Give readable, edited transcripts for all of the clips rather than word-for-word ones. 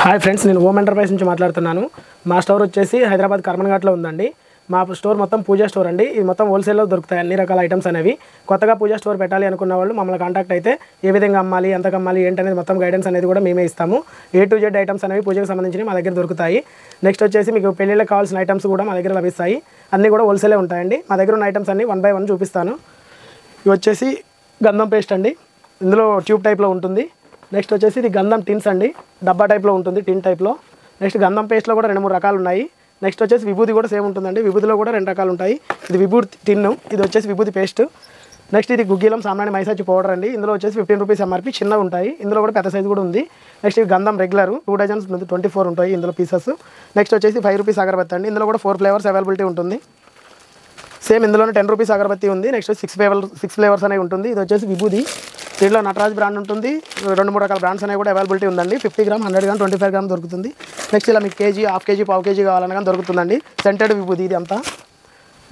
Hi friends, నేను ohm enterprise నుంచి మాట్లాడుతున్నాను. మా స్టోర్ వచ్చేసి హైదరాబాద్ కర్మన్ఘాట్లో ఉందండి. మా స్టోర్ మొత్తం పూజా స్టోర్ అండి. ఇది మొత్తం హోల్సేల్లో దొరుకుతాయి అన్ని రకాల ఐటమ్స్ అనేవి. కొత్తగా పూజా స్టోర్ పెట్టాలి అనుకున్న వాళ్ళు మమ్మల్ని కాంటాక్ట్ అయితే ఏ విధంగా అమ్మాలి, ఎంతకు అమ్మాలి, ఏంటనేది మొత్తం గైడెన్స్ అనేది కూడా మేమే ఇస్తాము. A to Z ఐటమ్స్ అనేవి పూజకు సంబంధించి మా దగ్గర దొరుకుతాయి. నెక్స్ట్ వచ్చేసి మీకు పెళ్ళిళ్ళకి కావాల్సిన ఐటమ్స్ కూడా మా దగ్గర లభిస్తాయి. అన్నీ కూడా హోల్సేలే ఉంటాయండి. మా దగ్గర ఉన్న ఐటమ్స్ అన్ని 1 by 1 చూపిస్తాను. ఇవి వచ్చేసి గంధం పేస్ట్ అండి. ఇందులో ట్యూబ్ టైప్లో ఉంటుంది. నెక్స్ట్ వచ్చేసి ఇది గంధం టిన్స్ అండి. డబ్బా టైప్లో ఉంటుంది, టిన్ టైప్లో. నెక్స్ట్ గంధం పేస్ట్లో కూడా 2-3 రకాలు ఉన్నాయి. నెక్స్ట్ వచ్చేసి విభూది కూడా సేమ్ ఉంటుందండి. విభూతిలో కూడా 2 రకాలు ఉంటాయి. ఇది విభూతి టిన్ను, ఇది వచ్చేసి విభూతి పేస్ట్. నెక్స్ట్ ఇది గుగ్గిలం సామాన్య మైసాచి పౌడర్ అండి. ఇందులో వచ్చేసి 15 రూపీస్ MRP, చిన్నగా ఉంటాయి. ఇందులో కూడా పెద్ద సైజు కూడా ఉంది. నెక్స్ట్ ఇది గంధం రెగ్యులర్ 2 డజన్స్ ఉంది, 24 ఉంటాయి ఇందులో పీసెస్. నెక్స్ట్ వచ్చేసి 5 రూపీస్ అగరబత్తి అండి. ఇందులో కూడా 4 ఫ్లేవర్స్ అవైలబిలిటీ ఉంటుంది. సేమ్ ఇందులోనే 10 రూపీస్ అగరబత్తి ఉంది. నెక్స్ట్ 6 ఫ్లేవర్స్ అనేవి ఉంటుంది. ఇది వచ్చేసి విభూది. దీంట్లో నటరాజ్ బ్రాండ్ ఉంటుంది. 2-3 రకాల బ్రాండ్స్ అనేవి కూడా అవైలబిలిటీ ఉందండి. 50 గ్రామ్, 100 గ్రామ్, 25 గ్రామ్ దొరుకుతుంది. నెక్స్ట్ ఇలా మీకు కేజీ, హాఫ్ కేజీ, పావు కేజీ కావాలన్నా కానీ దొరుకుతుందండి. సెంటెడ్ విభూది ఇది అంతా.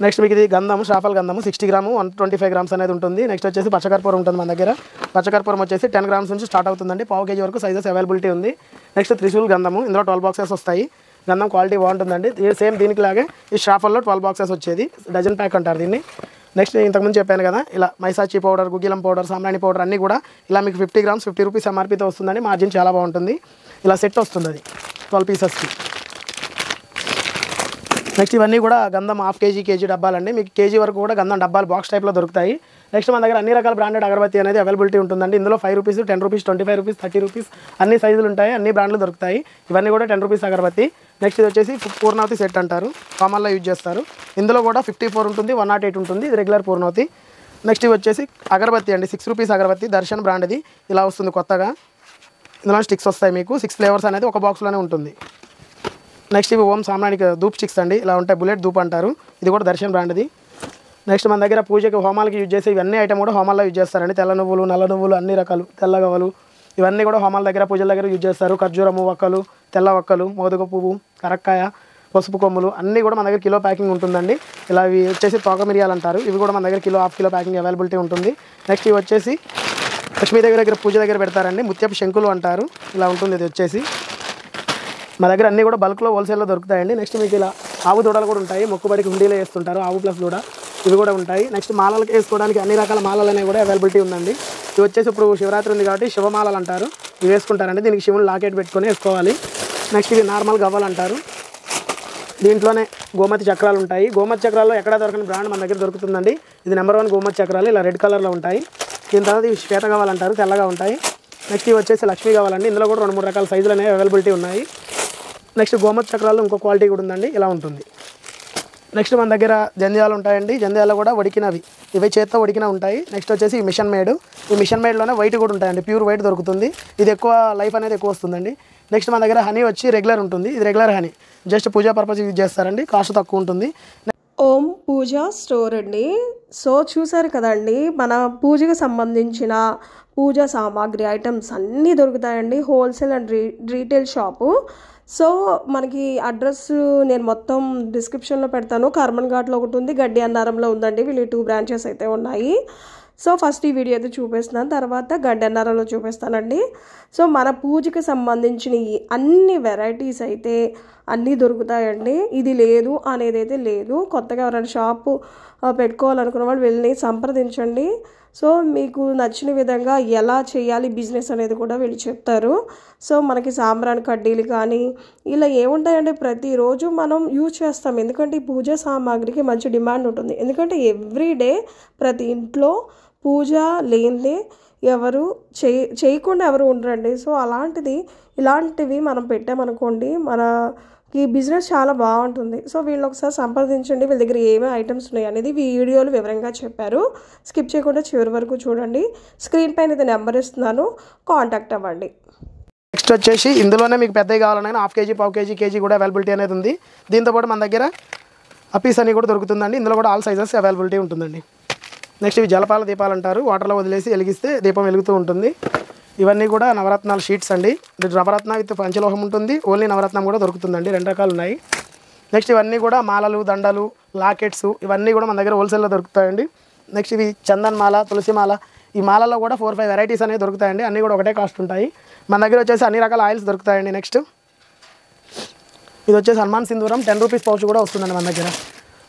నెక్స్ట్ మీకు ఇది గంధము, షాఫల్ గంధము 60 గ్రాము, 125 గ్రామ్స్ అనేది ఉంటుంది. నెక్స్ట్ వచ్చేసి పచ్చకర్పూరం ఉంటుంది మన దగ్గర. పచ్చకర్పూరం వచ్చేసి 10 గ్రామ్స్ నుంచి స్టార్ట్ అవుతుందండి. పావు కేజీ వరకు సైజెస్ అవైలబిలిటీ ఉంది. నెక్స్ట్ త్రిశూల్ గంధము, ఇందులో 12 బాక్సెస్ వస్తాయి. గంధం క్వాలిటీ బాగుంటుందండి. సేమ్ దీనికి లాగే ఈ షాఫల్లో 12 బాక్సెస్ వచ్చేది. డజన్ ప్యాక్ అంటారు దీన్ని. నెక్స్ట్ ఇంతకుముందు చెప్పాను కదా, ఇలా మైసాచి పౌడర్, గుగ్గిలం పౌడర్, సాంబ్రాణి పౌడర్ అన్నీ కూడా ఇలా మీకు 50 గ్రామ్స్ 50 రూపీస్ MRPతో వస్తుందండి. మార్జిన్ చాలా బాగుంటుంది. ఇలా సెట్ వస్తుంది, అది 12 పీసెస్కి. నెక్స్ట్ ఇవన్నీ కూడా గంధం హాఫ్ కేజీ, కేజీ డబ్బాలండి. మీకు కేజీ వరకు కూడా గంధం డబ్బాలు బాక్స్ టైప్లో దొరుకుతాయి. నెక్స్ట్ మన దగ్గర అన్ని రకాల బ్రాండెడ్ అగరబత్తి అనేది అవైలబిలిటీ ఉంటుందండి. ఇందులో 5 రూపీస్, 10 రూపీస్, 25 రూపీస్, 30 రూపీస్ అన్ని సైజులు ఉంటాయి. అన్ని బ్రాండ్లు దొరుకుతాయి. ఇవన్నీ కూడా 10 రూపీస్ అగరబత్తి. నెక్స్ట్ ఇది వచ్చేసి పూర్ణావతి సెట్ అంటారు, కామన్లో యూజ్ చేస్తారు. ఇందులో కూడా 54 ఉంటుంది, 108 ఉంటుంది. ఇది రెగ్యులర్ పూర్ణావతి. నెక్స్ట్ ఇవి వచ్చేసి అగరబత్తి అండి. 6 రూపీస్ అగరబత్తి, దర్శన్ బ్రాండ్ ఇది. ఇలా వస్తుంది కొత్తగా. ఇందులో స్టిక్స్ వస్తాయి మీకు. 6 ఫ్లేవర్స్ అనేది ఒక బాక్స్లోనే ఉంటుంది. నెక్స్ట్ ఇవి ఓం సామ్రానికి ధూప్ స్టిక్స్ అండి. ఇలా ఉంటాయి, బుల్లెట్ ధూప్ అంటారు. ఇది కూడా దర్శన్ బ్రాండ్ది. నెక్స్ట్ మన దగ్గర పూజకి, హోమాలకి యూజ్ చేసే ఇవన్నీ ఐటమ్ కూడా హోమాల్లో యూజ్ చేస్తారండి. తెల్ల నువ్వులు, నల్ల నువ్వులు, అన్ని రకాలు, తెల్ల గవ్వలు, ఇవన్నీ కూడా హోమాల దగ్గర, పూజల దగ్గర యూజ్ చేస్తారు. ఖర్జూరము, వక్కలు, తెల్ల వక్కలు, మోదుగ పువ్వు, కరక్కాయ, పసుపు కొమ్ములు అన్నీ కూడా మన దగ్గర కిలో ప్యాకింగ్ ఉంటుందండి. ఇలా ఇవి వచ్చేసి తోక మిరియాలు అంటారు. ఇవి కూడా మన దగ్గర kilo, half kilo packing availability ఉంటుంది. నెక్స్ట్ ఇవి వచ్చేసి లక్ష్మీ దగ్గర పూజ దగ్గర పెడతారండి. ముత్యపు శంకులు అంటారు. ఇలా ఉంటుంది. ఇది వచ్చేసి మా దగ్గర అన్నీ కూడా బల్క్లో, హోల్సేల్లో దొరుకుతాయండి. నెక్స్ట్ మీకు ఇలా ఆవు దూడలు కూడా ఉంటాయి. మొక్కుబడికి హుండీలో వేస్తుంటారు, ఆవు ప్లస్ దూడ, ఇవి కూడా ఉంటాయి. నెక్స్ట్ మాలలకు వేసుకోవడానికి అన్ని రకాల మాలలు అనేవి కూడా అవైలబిలిటీ ఉందండి. ఇవి వచ్చేసి ఇప్పుడు శివరాత్రి ఉంది కాబట్టి శివమాలలు అంటారు. ఇవి వేసుకుంటారండి. దీనికి శివుని లాకెట్ పెట్టుకొని వేసుకోవాలి. నెక్స్ట్ ఇది నార్మల్ గవ్వలు అంటారు. దీంట్లోనే గోమతి చక్రాలు ఉంటాయి. గోమతి చక్రాల్లో ఎక్కడ దొరకని బ్రాండ్ మన దగ్గర దొరుకుతుందండి. ఇది నెంబర్ 1 గోమతి చక్రాలు. ఇలా రెడ్ కలర్లో ఉంటాయి. దీని తర్వాత ఇవి శ్వేత గవ్వలు అంటారు, తెల్లగా ఉంటాయి. నెక్స్ట్ ఇవి వచ్చేసి లక్ష్మీ గవ్వలండి. ఇందులో కూడా 2-3 రకాల సైజులు అనేవి అవైలబిలిటీ ఉన్నాయి. నెక్స్ట్ గోమతి చక్రాల్లో ఇంకో క్వాలిటీ కూడా ఉందండి. ఇలా ఉంటుంది. నెక్స్ట్ మన దగ్గర జంధ్యాలు ఉంటాయండి. జంధ్యాలు కూడా వడికినవి, ఇవి చేత్తో వడికిన ఉంటాయి. నెక్స్ట్ వచ్చేసి ఈ మిషన్ మేడ్. ఈ మిషన్ మేడ్లోనే వైట్ కూడా ఉంటాయండి. ప్యూర్ వైట్ దొరుకుతుంది. ఇది ఎక్కువ లైఫ్ అనేది ఎక్కువ వస్తుందండి. నెక్స్ట్ మన దగ్గర హనీ వచ్చి రెగ్యులర్ ఉంటుంది. ఇది రెగ్యులర్ హనీ, జస్ట్ పూజా పర్పస్ యూజ్ చేస్తారండి. కాస్ట్ తక్కువ ఉంటుంది. ఓం పూజా స్టోర్ అండి. సో చూసారు కదండి, మన పూజకు సంబంధించిన పూజా సామాగ్రి ఐటమ్స్ అన్నీ దొరుకుతాయండి. Wholesale and retail shop. So మనకి అడ్రస్ నేను మొత్తం డిస్క్రిప్షన్లో పెడతాను. కర్మన్ఘాట్లో ఒకటి ఉంది, గడ్డి అన్నారంలో ఉందండి. వీళ్ళు 2 బ్రాంచెస్ అయితే ఉన్నాయి. సో ఫస్ట్ ఈ వీడియో అయితే చూపిస్తున్నాను, తర్వాత గడ్డి అన్నారంలో చూపిస్తానండి. సో మన పూజకి సంబంధించిన అన్ని వెరైటీస్ అయితే అన్నీ దొరుకుతాయండి. ఇది లేదు అనేది అయితే లేదు. కొత్తగా ఎవరైనా షాపు పెట్టుకోవాలనుకున్న వాళ్ళు వెళ్ళి సంప్రదించండి. సో మీకు నచ్చిన విధంగా ఎలా చేయాలి బిజినెస్ అనేది కూడా వీళ్ళు చెప్తారు. సో మనకి సాంబ్రాణి కడ్డీలు కానీ ఇలా ఏముంటాయంటే ప్రతిరోజు మనం యూజ్ చేస్తాం. ఎందుకంటే ఈ పూజా సామాగ్రికి మంచి డిమాండ్ ఉంటుంది. ఎందుకంటే ఎవ్రీడే ప్రతి ఇంట్లో పూజ లేనిదే ఎవరు చేయకుండా ఎవరు ఉండరండి. సో అలాంటిది ఇలాంటివి మనం పెట్టామనుకోండి, మనకి బిజినెస్ చాలా బాగుంటుంది. సో వీళ్ళు ఒకసారి సంప్రదించండి. వీళ్ళ దగ్గర ఏమేమి ఐటమ్స్ ఉన్నాయి అనేది వీడియోలు వివరంగా చెప్పారు. స్కిప్ చేయకుండా చివరి వరకు చూడండి. స్క్రీన్ పైన ఇది నెంబర్ ఇస్తున్నాను, కాంటాక్ట్ అవ్వండి. నెక్స్ట్ వచ్చేసి ఇందులోనే మీకు పెద్దవి కావాలన్నా హాఫ్ కేజీ, పావు కేజీ, కేజీ కూడా అవైలబిలిటీ అనేది ఉంది. దీంతోపాటు మన దగ్గర అపీస్ అని కూడా దొరుకుతుందండి. ఇందులో కూడా ఆల్ సైజెస్ అవైలబిలిటీ ఉంటుందండి. నెక్స్ట్ ఇవి జలపాల దీపాలు అంటారు. వాటర్లో వదిలేసి వెలిగిస్తే దీపం వెలుగుతూ ఉంటుంది. ఇవన్నీ కూడా నవరత్నాల షీట్స్ అండి. నవరత్న విత్ పంచలోహం ఉంటుంది. ఓన్లీ నవరత్నం కూడా దొరుకుతుందండి. 2 రకాలు ఉన్నాయి. నెక్స్ట్ ఇవన్నీ కూడా మాలలు, దండలు, లాకెట్స్ ఇవన్నీ కూడా మన దగ్గర హోల్సేల్లో దొరుకుతాయండి. నెక్స్ట్ ఇవి చందన్ మాల, తులసి మాల, ఈ మాలలో కూడా 4-5 వెరైటీస్ అనేవి దొరుకుతాయండి. అన్నీ కూడా ఒకటే కాస్ట్ ఉంటాయి. మన దగ్గర వచ్చేసి అన్ని రకాల ఆయిల్స్ దొరుకుతాయండి. నెక్స్ట్ ఇది వచ్చేసి హనుమాన్ సింధూరం 10 రూపీస్ పౌచ్ కూడా వస్తుందండి మన దగ్గర.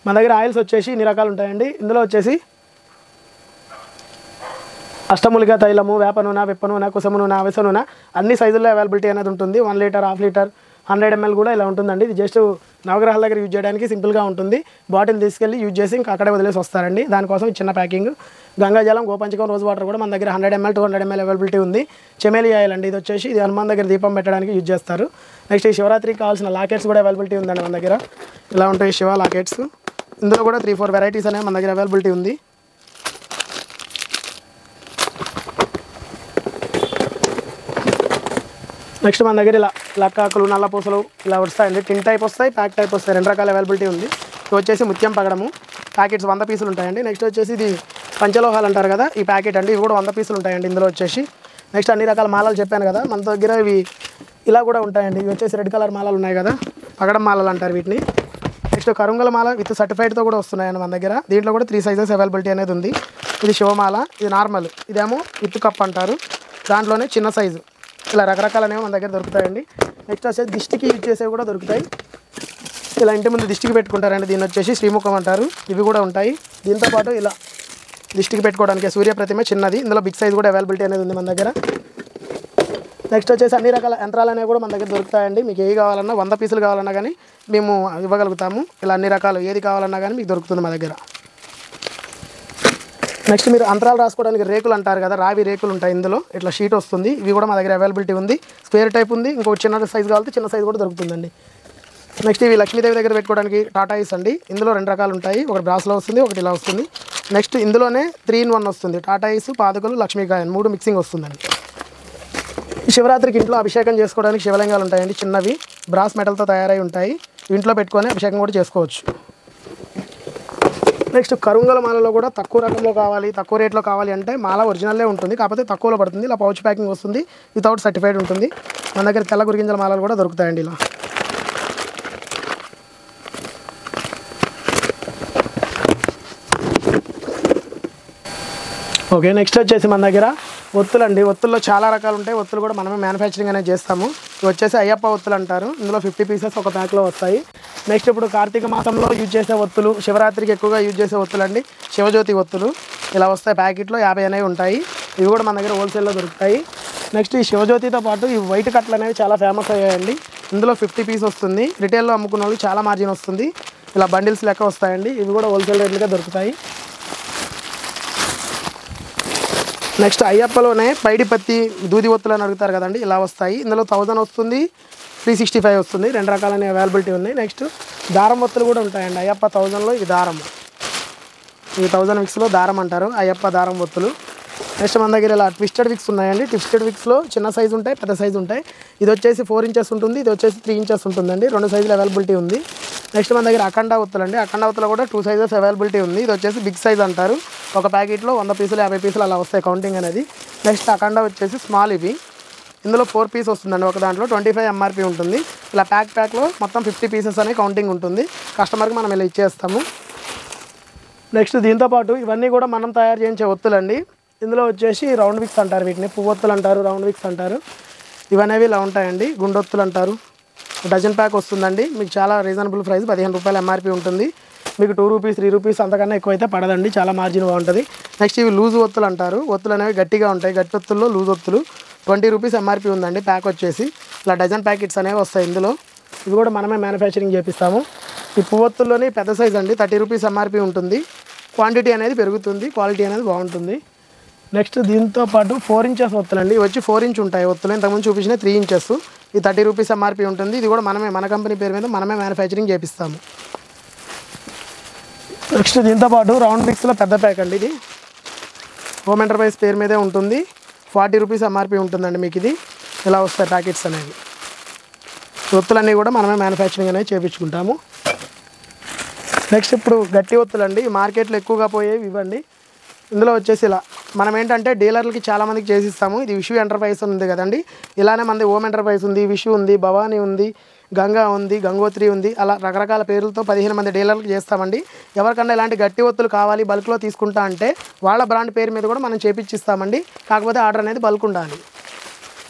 మన దగ్గర ఆయిల్స్ వచ్చేసి ఇన్ని రకాలు ఉంటాయండి. ఇందులో వచ్చేసి అష్టమూలిక తైలము, వేప నూనె, విప్ప నూనె, కుసమ నూనె, అవిస నూనె అన్ని సైజుల్లో అవైలబిలిటీ అనేది ఉంటుంది. 1 లీటర్, హాఫ్ లీటర్, 100 ml కూడా ఇలా ఉంటుందండి. ఇది జస్ట్ నవగ్రహాల దగ్గర యూజ్ చేయడానికి సింపుల్గా ఉంటుంది. బాటిల్ తీసుకెళ్ళి యూజ్ చేసి ఇంకా అక్కడే వదిలేసి వస్తారండి. దానికోసం చిన్న ప్యాకింగ్. గంగాజలం, గోపంచకం, రోజు వాటర్ కూడా మన దగ్గర 100 ml, 200 ml అవైలబిలిటీ ఉంది. చెమేలి ఆయిల్ అండి. ఇది వచ్చేసి ఇది హనుమాన్ దగ్గర దీపం పెట్టడానికి యూజ్ చేస్తారు. నెక్స్ట్ ఈ శివరాత్రికి కావాల్సిన లాకెట్స్ కూడా అవైలబిలిటీ ఉందండి మన దగ్గర. ఇలా ఉంటాయి శివ లాకెట్స్. ఇందులో కూడా 3-4 వెరైటీస్ అనేవి మన దగ్గర అవైలబిలిటీ ఉంది. నెక్స్ట్ మన దగ్గర ఇలా లక్కాకులు, నల్ల పూసలు ఇలా వస్తాయండి. టిన్ టైప్ వస్తాయి, ప్యాక్ టైప్ వస్తాయి. 2 రకాల అవైలబిలిటీ ఉంది. ఇది వచ్చేసి ముత్యం పగడము ప్యాకెట్స్ 100 పీసులు ఉంటాయండి. నెక్స్ట్ వచ్చేసి ఇది పంచలోహాలు అంటారు కదా, ఈ ప్యాకెట్ అండి. ఇవి కూడా 100 పీసులు ఉంటాయండి ఇందులో వచ్చేసి. నెక్స్ట్ అన్ని రకాల మాలలు చెప్పాను కదా మన దగ్గర. ఇవి ఇలా కూడా ఉంటాయండి. ఇవి వచ్చేసి రెడ్ కలర్ మాలలు ఉన్నాయి కదా, పగడం మాలలు అంటారు వీటిని. నెక్స్ట్ కరుంగల మాల విత్ సర్టిఫైడ్తో కూడా వస్తున్నాయండి మన దగ్గర. దీంట్లో కూడా 3 సైజెస్ అవైలబిలిటీ అనేది ఉంది. ఇది శివమాల, ఇది నార్మల్, ఇదేమో విత్ కప్ అంటారు. దాంట్లోనే చిన్న సైజు. ఇలా రకరకాలనేవి మన దగ్గర దొరుకుతాయండి. నెక్స్ట్ వచ్చేసి దిష్టికి యూజ్ చేసేవి కూడా దొరుకుతాయి. ఇలా ఇంటి ముందు దిష్టికి పెట్టుకుంటారండి. దీన్ని వచ్చేసి శ్రీముఖం అంటారు. ఇవి కూడా ఉంటాయి. దీంతోపాటు ఇలా దిష్టికి పెట్టుకోవడానికి సూర్యప్రతిమ చిన్నది. ఇందులో బిగ్ సైజ్ కూడా అవైలబిలిటీ అనేది ఉంది మన దగ్గర. నెక్స్ట్ వచ్చేసి అన్ని రకాల యంత్రాలు అనేవి కూడా మన దగ్గర దొరుకుతాయండి. మీకు ఏవి కావాలన్నా 100 పీసులు కావాలన్నా కానీ మేము ఇవ్వగలుగుతాము. ఇలా అన్ని రకాలు ఏది కావాలన్నా కానీ మీకు దొరుకుతుంది మా దగ్గర. నెక్స్ట్ మీరు అంతరాలు రాసుకోవడానికి రేకులు అంటారు కదా, రావి రేకులు ఉంటాయి. ఇందులో ఇట్లా షీట్ వస్తుంది. ఇవి కూడా మా దగ్గర అవైలబిలిటీ ఉంది. స్క్వేర్ టైప్ ఉంది. ఇంకొక చిన్న సైజు కావాలంటే చిన్న సైజు కూడా దొరుకుతుందండి. నెక్స్ట్ ఇవి లక్ష్మీదేవి దగ్గర పెట్టుకోవడానికి టాటాయిస్ అండి. ఇందులో 2 రకాలు ఉంటాయి. ఒకటి బ్రాస్లో వస్తుంది, ఒకటి ఇలా వస్తుంది. నెక్స్ట్ ఇందులోనే 3-in-1 వస్తుంది. టాటాయిస్, పాదుకలు, లక్ష్మీకాయన్ 3 మిక్సింగ్ వస్తుందండి. శివరాత్రికి ఇంట్లో అభిషేకం చేసుకోవడానికి శివలింగాలు ఉంటాయండి. చిన్నవి బ్రాస్ మెటల్తో తయారై ఉంటాయి. ఇంట్లో పెట్టుకొని అభిషేకం కూడా చేసుకోవచ్చు. నెక్స్ట్ కరుంగల మాలలో కూడా తక్కువ రకంలో కావాలి, తక్కువ రేట్లో కావాలి అంటే మాల ఒరిజినల్లే ఉంటుంది, కాకపోతే తక్కువలో పడుతుంది. ఇలా పౌచ్ ప్యాకింగ్ వస్తుంది, వితౌట్ సర్టిఫైడ్ ఉంటుంది. మన దగ్గర తెల్ల గురిగింజల మాలలు కూడా దొరుకుతాయండి ఇలా. ఓకే, నెక్స్ట్ వచ్చేసి మన దగ్గర ఒత్తులు అండి. ఒత్తుల్లో చాలా రకాలు ఉంటాయి. ఒత్తులు కూడా మనమే మ్యానుఫ్యాక్చరింగ్ అనేది చేస్తాము. ఇవి వచ్చేసి అయ్యప్ప ఒత్తులు అంటారు. ఇందులో 50 పీసెస్ ఒక ప్యాక్లో వస్తాయి. నెక్స్ట్ ఇప్పుడు కార్తీక మాసంలో యూజ్ చేసే ఒత్తులు, శివరాత్రికి ఎక్కువగా యూజ్ చేసే ఒత్తులు అండి. శివజ్యోతి ఒత్తులు ఇలా వస్తాయి. ప్యాకెట్లో 50 అనేవి ఉంటాయి. ఇవి కూడా మన దగ్గర హోల్సేల్లో దొరుకుతాయి. నెక్స్ట్ ఈ శివజ్యోతితో పాటు ఈ వైట్ కట్లు అనేవి చాలా ఫేమస్ అయ్యాయండి. ఇందులో 50 పీస్ వస్తుంది. రిటైల్లో అమ్ముకున్న వాళ్ళు చాలా మార్జిన్ వస్తుంది. ఇలా బండిల్స్ లెక్క వస్తాయండి. ఇవి కూడా హోల్సేల్ రేట్లుగా దొరుకుతాయి. నెక్స్ట్ అయ్యప్పలోనే పైడి పత్తి దూది ఒత్తులు అని అడుగుతారు కదండి, ఇలా వస్తాయి. ఇందులో 1000 వస్తుంది, 365 వస్తుంది. 2 రకాలనే అవైలబిలిటీ ఉన్నాయి. నెక్స్ట్ దారం ఒత్తులు కూడా ఉంటాయండి. అయ్యప్ప 1000లో ఇది దారం, ఈ 1000 విక్స్లో దారం అంటారు అయ్యప్ప దారం ఒత్తులు. నెక్స్ట్ మన దగ్గర ఇలా ట్విస్టెడ్ విక్స్ ఉన్నాయండి. ట్విస్టెడ్ విక్స్లో చిన్న సైజు ఉంటాయి, పెద్ద సైజు ఉంటాయి. ఇది వచ్చేసి 4 ఇంచెస్ ఉంటుంది, ఇది వచ్చేసి 3 ఇంచెస్ ఉంటుందండి. 2 సైజులు అవైలబిలిటీ ఉంది. నెక్స్ట్ మన దగ్గర అఖండ ఒత్తులు అండి. అఖండ ఒత్తులు కూడా 2 సైజెస్ అవైలబిలిటీ ఉంది. ఇది వచ్చేసి బిగ్ సైజ్ అంటారు. ఒక ప్యాకెట్లో 100 పీసులు 50 పీసులు అలా వస్తాయి కౌంటింగ్ అనేది. నెక్స్ట్ అఖండ వచ్చేసి స్మాల్, ఇవి ఇందులో 4 పీస్ వస్తుందండి. ఒక దాంట్లో 25 MRP ఉంటుంది. ఇలా ప్యాక్లో మొత్తం 50 పీసెస్ అనే కౌంటింగ్ ఉంటుంది. కస్టమర్కి మనం ఇలా ఇచ్చేస్తాము. నెక్స్ట్ దీంతోపాటు ఇవన్నీ కూడా మనం తయారు చేయించే ఒత్తులండి. ఇందులో వచ్చేసి రౌండ్ విక్స్ అంటారు, వీటిని పువ్వొత్తులు అంటారు, రౌండ్ విక్స్ అంటారు. ఇవనేవి ఇలా ఉంటాయండి. గుండొత్తులు అంటారు. డజన్ ప్యాక్ వస్తుందండి. మీకు చాలా రీజనబుల్ ప్రైస్, 15 రూపాయలు MRP ఉంటుంది. మీకు 2 రూపీస్ 3 రూపీస్ అంతకన్నా ఎక్కువైతే పడదండి, చాలా మార్జిన్ బాగుంటుంది. నెక్స్ట్ ఇవి లూజ్ ఒత్తులు అంటారు. ఒత్తులు అనేవి గట్టిగా ఉంటాయి. గట్టి ఒత్తుల్లో లూజ్ ఒత్తులు 20 రూపీస్ MRP ఉందండి ప్యాక్ వచ్చేసి. ఇలా డజన్ ప్యాకెట్స్ అనేవి వస్తాయి ఇందులో. ఇవి కూడా మనమే మ్యానుఫ్యాక్చరింగ్ చేపిస్తాము. ఈ పువ్వొత్తుల్లోని పెద్ద సైజ్ అండి, 30 రూపీస్ MRP ఉంటుంది. క్వాంటిటీ అనేది పెరుగుతుంది, క్వాలిటీ అనేది బాగుంటుంది. నెక్స్ట్ దీంతో పాటు 4 ఇంచెస్ ఒత్తులండి. ఇవి వచ్చి 4 ఇంచ్ ఉంటాయి ఒత్తులు. ఇంతకుముందు చూపించిన 3 ఇంచెస్. ఇది 30 రూపీస్ MRP ఉంటుంది. ఇది కూడా మన కంపెనీ పేరు మీద మనమే మ్యానుఫ్యాక్చరింగ్ చేపిస్తాము. నెక్స్ట్ దీంతోపాటు రౌండ్ విక్స్లో పెద్ద ప్యాక్ అండి. ఇది హోమ్ ఎంటర్ప్రైజ్ పేరు మీదే ఉంటుంది. 40 రూపీస్ MRP ఉంటుందండి మీకు. ఇది ఇలా వస్తాయి ప్యాకెట్స్ అనేవి. ఒత్తులన్నీ కూడా మనమే మ్యానుఫ్యాక్చరింగ్ అనేది చేయించుకుంటాము. నెక్స్ట్ ఇప్పుడు గట్టి ఒత్తులు అండి. మార్కెట్లో ఎక్కువగా పోయేవి ఇవ్వండి. ఇందులో వచ్చేసి ఇలా మనం ఏంటంటే డీలర్లకి చాలామందికి చేసిస్తాము. ఇది విషు ఎంటర్ప్రైజ్ ఉంది కదండి, ఇలానే మనది హోమ్ ఎంటర్ప్రైజ్ ఉంది, విషు ఉంది, భవానీ ఉంది, గంగా ఉంది, గంగోత్రి ఉంది. అలా రకరకాల పేర్లతో 15 మంది డీలర్లకు చేస్తామండి. ఎవరికన్నా ఇలాంటి గట్టి ఒత్తులు కావాలి, బల్క్లో తీసుకుంటా అంటే వాళ్ళ బ్రాండ్ పేరు మీద కూడా మనం చేపించిస్తామండి. కాకపోతే ఆర్డర్ అనేది బల్క్ ఉండాలి.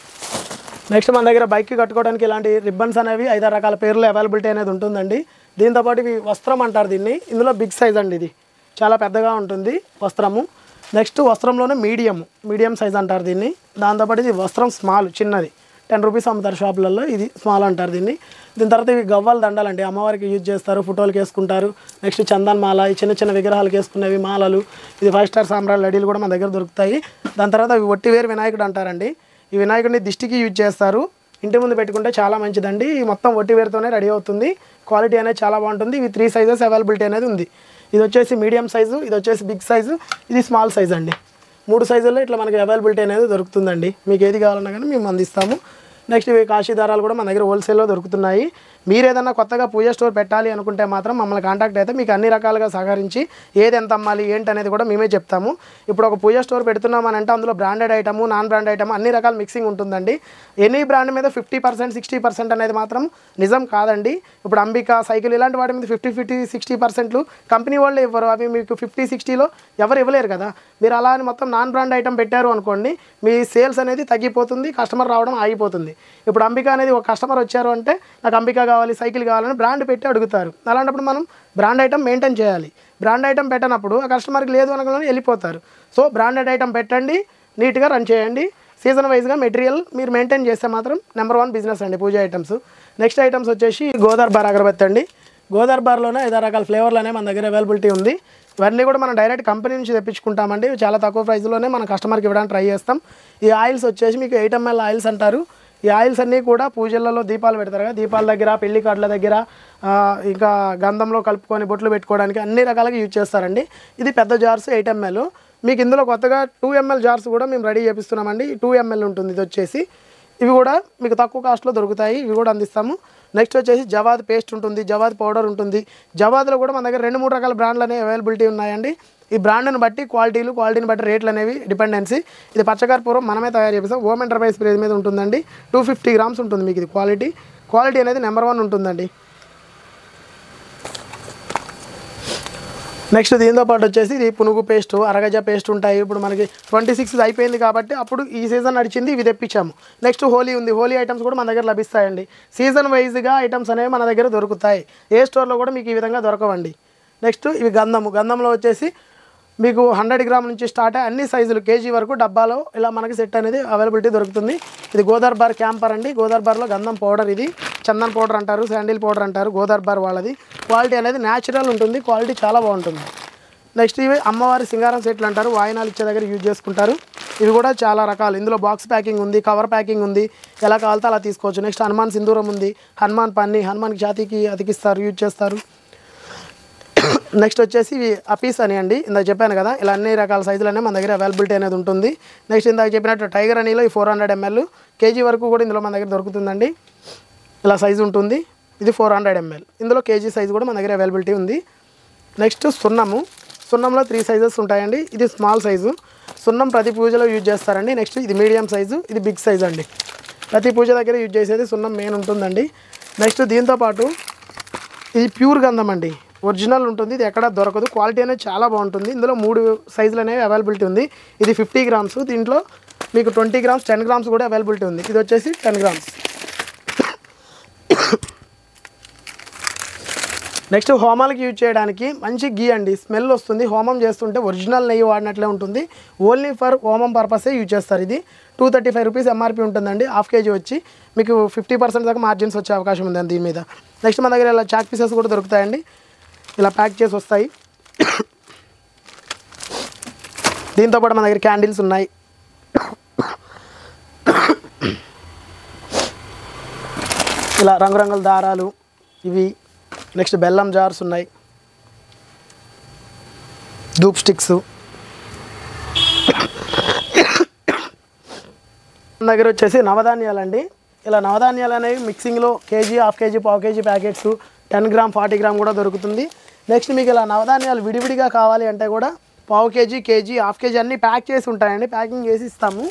నెక్స్ట్ మన దగ్గర బైక్కి కట్టుకోవడానికి ఇలాంటి రిబ్బన్స్ అనేవి 5-6 రకాల పేర్లు అవైలబిలిటీ అనేది ఉంటుందండి. దీంతోపాటు ఇవి వస్త్రం అంటారు దీన్ని. ఇందులో బిగ్ సైజ్ అండి, ఇది చాలా పెద్దగా ఉంటుంది వస్త్రము. నెక్స్ట్ వస్త్రంలోనే మీడియం సైజ్ అంటారు దీన్ని. దాంతోపాటు ఇది వస్త్రం స్మాల్, చిన్నది 10 రూపీస్ అమ్ముతారు షాపులలో, ఇది స్మాల్ అంటారు దీన్ని. దీని తర్వాత ఇవి గవ్వల దండలండి, అమ్మవారికి యూజ్ చేస్తారు, ఫోటోలకు వేసుకుంటారు. నెక్స్ట్ చందన్ మాల, ఈ చిన్న విగ్రహాలకు వేసుకునేవి మాలలు. ఇది 5 స్టార్ సాంబ్రాల్ లడీలు కూడా మన దగ్గర దొరుకుతాయి. దాని తర్వాత ఇవి ఒట్టివేరు వినాయకుడు అంటారండి. ఈ వినాయకుడిని దిష్టికి యూజ్ చేస్తారు, ఇంటి ముందు పెట్టుకుంటే చాలా మంచిదండి. ఈ మొత్తం ఒట్టివేరుతోనే రెడీ అవుతుంది. క్వాలిటీ అనేది చాలా బాగుంటుంది. ఇవి 3 సైజెస్ అవైలబిలిటీ అనేది ఉంది. ఇది వచ్చేసి మీడియం సైజు, ఇది వచ్చేసి బిగ్ సైజు, ఇది స్మాల్ సైజ్ అండి. 3 సైజుల్లో ఇట్లా మనకి అవైలబిలిటీ అనేది దొరుకుతుందండి. మీకు ఏది కావాలన్నా కానీ మేము అందిస్తాము. నెక్స్ట్ ఇవి కాశీ దారాలు కూడా మన దగ్గర హోల్సేల్లో దొరుకుతున్నాయి. మీరు ఏదన్నా కొత్తగా పూజ స్టోర్ పెట్టాలి అనుకుంటే మాత్రం మమ్మల్ని కాంటాక్ట్ అయితే మీకు అన్ని రకాలుగా సహకరించి ఏది ఎంత అమ్మాలి ఏంటి అనేది కూడా మేమే చెప్తాము. ఇప్పుడు ఒక పూజ స్టోర్ పెడుతున్నామని అంటే అందులో branded item, non brand item అన్ని రకాల మిక్సింగ్ ఉంటుందండి. ఎనీ బ్రాండ్ మీద 50%, 60% అనేది మాత్రం నిజం కాదండి. ఇప్పుడు అంబికా, సైకిల్ ఇలాంటి వాటి మీద 50, 60% కంపెనీ వాళ్ళు ఇవ్వరు. అవి మీకు 50, 60లో ఎవరు ఇవ్వలేరు కదా. మీరు అలా అని మొత్తం నాన్ బ్రాండ్ ఐటమ్ పెట్టారు అనుకోండి, మీ సేల్స్ అనేది తగ్గిపోతుంది, కస్టమర్ రావడం ఆగిపోతుంది. ఇప్పుడు అంబికా అనేది ఒక కస్టమర్ వచ్చారు అంటే నాకు అంబికా కావాలి, సైకిల్ కావాలని బ్రాండ్ పెట్టి అడుగుతారు. అలాంటప్పుడు మనం బ్రాండ్ ఐటమ్ మెయింటైన్ చేయాలి. బ్రాండ్ ఐటమ్ పెట్టినప్పుడు ఆ కస్టమర్కి లేదు అనగానే వెళ్ళిపోతారు. సో బ్రాండెడ్ ఐటమ్ పెట్టండి, నీట్గా రన్ చేయండి. సీజన్ వైజ్గా మెటీరియల్ మీరు మెయింటైన్ చేస్తే మాత్రం నెంబర్ 1 బిజినెస్ అండి పూజ ఐటమ్స్. నెక్స్ట్ ఐటమ్స్ వచ్చేసి గోదార్బార్ అగరబత్తి అండి. గోదార్బార్లోనే 5 రకాల ఫ్లేవర్లు అనేవి మన దగ్గర అవైలబిలిటీ ఉంది. ఇవన్నీ కూడా మనం డైరెక్ట్ కంపెనీ నుంచి తెప్పించుకుంటామండి. చాలా తక్కువ ప్రైస్లోనే మన కస్టమర్కి ఇవ్వడానికి ట్రై చేస్తాం. ఈ ఆయిల్స్ వచ్చేసి మీకు 8 ml ఆయిల్స్ అంటారు. ఈ ఆయిల్స్ అన్నీ కూడా పూజలలో దీపాలు పెడతారు కదా, దీపాల దగ్గర, పెళ్లి కార్డుల దగ్గర, ఇంకా గంధంలో కలుపుకొని బొట్లు పెట్టుకోవడానికి అన్ని రకాలుగా యూజ్ చేస్తారండి. ఇది పెద్ద జార్స్ 8 ml. మీకు ఇందులో కొత్తగా 2 ml జార్స్ కూడా మేము రెడీ చేపిస్తున్నామండి. 2 ml ఉంటుంది ఇది వచ్చేసి. ఇవి కూడా మీకు తక్కువ కాస్ట్లో దొరుకుతాయి, ఇవి కూడా అందిస్తాము. నెక్స్ట్ వచ్చేసి జవాద్ పేస్ట్ ఉంటుంది, జవాద్ పౌడర్ ఉంటుంది. జవాద్లో కూడా మన దగ్గర 2-3 రకాల బ్రాండ్లు అనేవి అవైలబిలిటీ ఉన్నాయండి. ఈ బ్రాండ్ని బట్టి క్వాలిటీని బట్టి రేట్లు అనేవి డిపెండెన్సీ. ఇది పచ్చకర్పూరం మనమే తయారు చేపిస్తాం. హోమ్ ఎంటర్ప్రైజ్ ప్రైస్ మీద ఉంటుందండి. 250 grams ఉంటుంది మీకు. ఇది క్వాలిటీ అనేది నెంబర్ 1 ఉంటుందండి. నెక్స్ట్ దీంతో పాటు వచ్చేసి ఇది పునుగు పేస్ట్, అరగజ పేస్ట్ ఉంటాయి. ఇప్పుడు మనకి 26 అయిపోయింది కాబట్టి అప్పుడు ఈ సీజన్ నడిచింది, ఇవి తెప్పించాము. నెక్స్ట్ హోలీ ఉంది, హోలీ ఐటమ్స్ కూడా మన దగ్గర లభిస్తాయండి. సీజన్ వైజ్గా ఐటమ్స్ అనేవి మన దగ్గర దొరుకుతాయి. ఏ స్టోర్లో కూడా మీకు ఈ విధంగా దొరకవండి. నెక్స్ట్ ఇవి గంధంలో వచ్చేసి మీకు 100 grams నుంచి స్టార్ట్ అయ్యి అన్ని సైజులు కేజీ వరకు డబ్బాలో ఇలా మనకి సెట్ అనేది అవైలబిలిటీ దొరుకుతుంది. ఇది గోదార్బార్ క్యాంపర్ అండి. గోదార్బార్లో గంధం పౌడర్, ఇది చందన్ పౌడర్ అంటారు, శాండిల్ పౌడర్ అంటారు. గోదార్బార్ వాళ్ళది క్వాలిటీ అనేది న్యాచురల్ ఉంటుంది, క్వాలిటీ చాలా బాగుంటుంది. నెక్స్ట్ ఇవి అమ్మవారి సింగారం సెట్లు అంటారు, వాయినాలు ఇచ్చే దగ్గర యూజ్ చేసుకుంటారు. ఇవి కూడా చాలా రకాలు. ఇందులో బాక్స్ ప్యాకింగ్ ఉంది, కవర్ ప్యాకింగ్ ఉంది, ఎలా కావాలితే అలా తీసుకోవచ్చు. నెక్స్ట్ హనుమాన్ సింధూరం ఉంది, హనుమాన్ పన్ని, హనుమాన్కి ఛాతీకి అతికిస్తారు, యూజ్ చేస్తారు. నెక్స్ట్ వచ్చేసి ఇవి అపీస్ అని అండి, ఇందాక చెప్పాను కదా, ఇలా అన్ని రకాల సైజులనే మన దగ్గర అవైలబిలిటీ అనేది ఉంటుంది. నెక్స్ట్ ఇందాక చెప్పినట్టు టైగర్ అనీలో ఈ 400 ml కేజీ వరకు కూడా ఇందులో మన దగ్గర దొరుకుతుందండి. ఇలా సైజు ఉంటుంది, ఇది 400 ml. ఇందులో కేజీ సైజు కూడా మన దగ్గర అవైలబిలిటీ ఉంది. నెక్స్ట్ సున్నంలో 3 సైజెస్ ఉంటాయండి. ఇది స్మాల్ సైజు, సున్నం ప్రతి పూజలో యూజ్ చేస్తారండి. నెక్స్ట్ ఇది మీడియం సైజు, ఇది బిగ్ సైజ్ అండి. ప్రతి పూజ దగ్గర యూజ్ చేసేది సున్నం మెయిన్ ఉంటుందండి. నెక్స్ట్ దీంతోపాటు ఇది ప్యూర్ గంధం అండి, ఒరిజినల్ ఉంటుంది, ఇది ఎక్కడ దొరకదు. క్వాలిటీ అనేది చాలా బాగుంటుంది. ఇందులో 3 సైజులు అనేవి అవైలబిలిటీ ఉంది. ఇది 50 grams, దీంట్లో మీకు 20 grams, 10 grams కూడా అవైలబిలిటీ ఉంది. ఇది వచ్చేసి 10 grams. నెక్స్ట్ హోమాలకి యూజ్ చేయడానికి మంచి గీ అండి, స్మెల్ వస్తుంది. హోమం చేస్తుంటే ఒరిజినల్ నెయ్యి వాడినట్లే ఉంటుంది. ఓన్లీ ఫర్ హోమం పర్పసే యూజ్ చేస్తారు. ఇది 235 రూపీస్ ఎంఆర్పీ ఉంటుందండి. హాఫ్ కేజీ వచ్చి మీకు 50% దాకా మార్జిన్స్ వచ్చే అవకాశం ఉంది దీని మీద. నెక్స్ట్ మన దగ్గర ఇలా చాక్ పీసెస్ కూడా దొరుకుతాయండి, ఇలా ప్యాక్ చేసి వస్తాయి. దీంతోపాటు మన దగ్గర క్యాండిల్స్ ఉన్నాయి. ఇలా రంగురంగుల దారాలు ఇవి. నెక్స్ట్ బెల్లం జార్స్ ఉన్నాయి, ధూప్ స్టిక్స్. మన దగ్గర వచ్చేసి నవధాన్యాలండి. ఇలా నవధాన్యాలు అనేవి మిక్సింగ్లో కేజీ, హాఫ్ కేజీ, పావు కేజీ ప్యాకెట్స్ 10 grams, 40 grams కూడా దొరుకుతుంది. నెక్స్ట్ మీకు ఇలా నవధాన్యాలు విడివిడిగా కావాలి అంటే కూడా పావు కేజీ, కేజీ, హాఫ్ కేజీ అన్నీ ప్యాక్ చేసి ఉంటాయండి, ప్యాకింగ్ చేసి ఇస్తాము.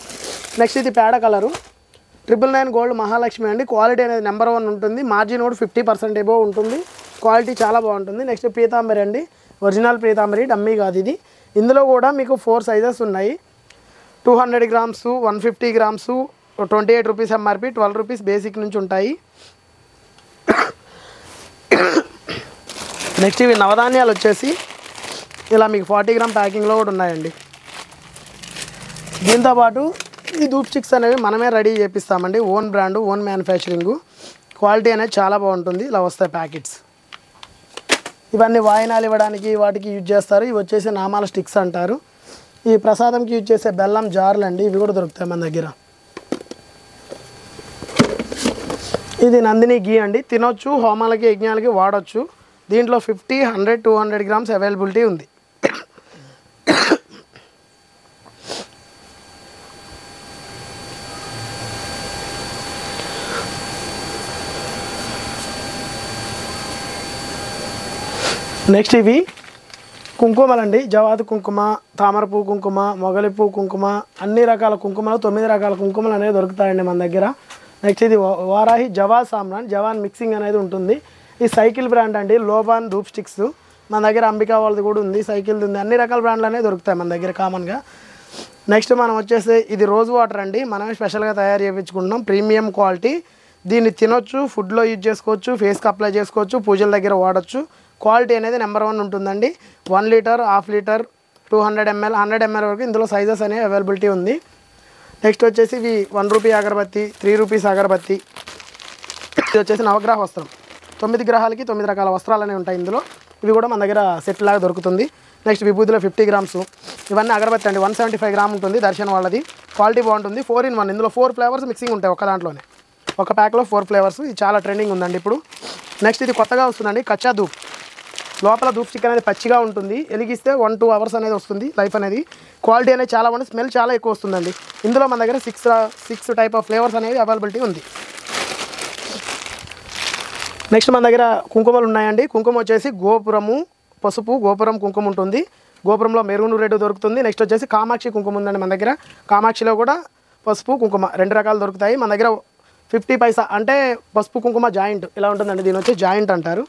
నెక్స్ట్ ఇది పేడ కలరు 999 గోల్డ్ మహాలక్ష్మి అండి. క్వాలిటీ అనేది నెంబర్ 1 ఉంటుంది. మార్జిన్ కూడా 50% ఎబో ఉంటుంది. క్వాలిటీ చాలా బాగుంటుంది. నెక్స్ట్ పీతాంబరి అండి, ఒరిజినల్ పీతాంబరి, డమ్మీ కాదు ఇది. ఇందులో కూడా మీకు 4 సైజెస్ ఉన్నాయి. 200 grams, 150 grams, 28 rupees MRP, 12 rupees basic నుంచి ఉంటాయి. నెక్స్ట్ ఇవి నవధాన్యాలు వచ్చేసి ఇలా మీకు 40 గ్రామ్ ప్యాకింగ్లో కూడా ఉన్నాయండి. దీంతోపాటు ఈ ధూప్ స్టిక్స్ అనేవి మనమే రెడీ చేపిస్తామండి. Own brand, own manufacturing. Quality అనేది చాలా బాగుంటుంది. ఇలా వస్తాయి ప్యాకెట్స్. ఇవన్నీ వాయినాలు ఇవ్వడానికి వాటికి యూజ్ చేస్తారు. ఇవి వచ్చేసి నామాల స్టిక్స్ అంటారు. ఈ ప్రసాదంకి యూజ్ చేసే బెల్లం జార్లు అండి, ఇవి కూడా దొరుకుతాయి మన దగ్గర. ఇది నందిని గీ అండి, తినొచ్చు, హోమాలకి యజ్ఞాలకి వాడచ్చు. దీంట్లో 50, 100, 200 గ్రామ్స్ అవైలబిలిటీ ఉంది. నెక్స్ట్ ఇవి కుంకుమలండి. జవాదు కుంకుమ, తామరపు కుంకుమ, మొగలిపూ కుంకుమ, అన్ని రకాల కుంకుమలు 9 రకాల కుంకుమలు అనేవి దొరుకుతాయండి మన దగ్గర. నెక్స్ట్ ఇది వారాహి జవాన్ సామ్రాన్, జవాన్ మిక్సింగ్ అనేది ఉంటుంది. ఈ సైకిల్ బ్రాండ్ అండి, లోబాన్ ధూప్ స్టిక్స్. మన దగ్గర అంబికా వాళ్ళది కూడా ఉంది, సైకిల్ది ఉంది. అన్ని రకాల బ్రాండ్లు అనేవి దొరుకుతాయి మన దగ్గర కామన్గా. నెక్స్ట్ మనం వచ్చేసి ఇది రోజ్ వాటర్ అండి, మనమే స్పెషల్గా తయారు చేయించుకుంటున్నాం, ప్రీమియం క్వాలిటీ. దీన్ని తినొచ్చు, ఫుడ్లో యూజ్ చేసుకోవచ్చు, ఫేస్కి అప్లై చేసుకోవచ్చు, పూజల దగ్గర వాడచ్చు. క్వాలిటీ అనేది నెంబర్ 1 ఉంటుందండి. 1 litre, half litre, 200 ml, 100 ml వరకు ఇందులో సైజెస్ అనేవి అవైలబిలిటీ ఉంది. నెక్స్ట్ వచ్చేసి ఇవి 1 రూపీ అగరబత్తి, 3 రూపీస్ అగరబత్తి. ఇది వచ్చేసి నవగ్రహ వస్త్రం. 9 గ్రహాలకి 9 రకాల వస్త్రాలు అనేవి ఉంటాయి ఇందులో. ఇవి కూడా మన దగ్గర సెట్ లాగా దొరుకుతుంది. నెక్స్ట్ విభూతిలో 50 గ్రామ్స్. ఇవన్నీ అగరబత్తి అండి, 175 గ్రామ్ ఉంటుంది దర్శన్ వాళ్ళది. క్వాలిటీ బాగుంటుంది. 4 in 1. ఇందులో 4 ఫ్లేవర్స్ మిక్సింగ్ ఉంటాయి ఒక దాంట్లోనే, ఒక ప్యాక్లో 4 ఫ్లేవర్స్. ఇది చాలా ట్రెండింగ్ ఉందండి ఇప్పుడు. నెక్స్ట్ ఇది కొత్తగా వస్తుందండి, కచ్చా ధూప్. లోపల ధూప్ స్టిక్ అనేది పచ్చిగా ఉంటుంది, వెలిగిస్తే 1-2 అవర్స్ అనేది వస్తుంది లైఫ్ అనేది. క్వాలిటీ అనేది చాలా బాగుంది, స్మెల్ చాలా ఎక్కువ వస్తుందండి. ఇందులో మన దగ్గర 6 టైప్ ఆఫ్ ఫ్లేవర్స్ అనేవి అవైలబిలిటీ ఉంది. నెక్స్ట్ మన దగ్గర కుంకుమలు ఉన్నాయండి. కుంకుమ వచ్చేసి గోపురము, పసుపు, గోపురం కుంకుమ ఉంటుంది. గోపురంలో మెరూన్ రెడ్ దొరుకుతుంది. నెక్స్ట్ వచ్చేసి కామాక్షి కుంకుమ ఉందండి మన దగ్గర. కామాక్షిలో కూడా పసుపు, కుంకుమ 2 రకాలు దొరుకుతాయి మన దగ్గర. 50 పైసా అంటే పసుపు కుంకుమ జాయింట్ ఇలా ఉంటుందండి. దీని వచ్చి జాయింట్ అంటారు.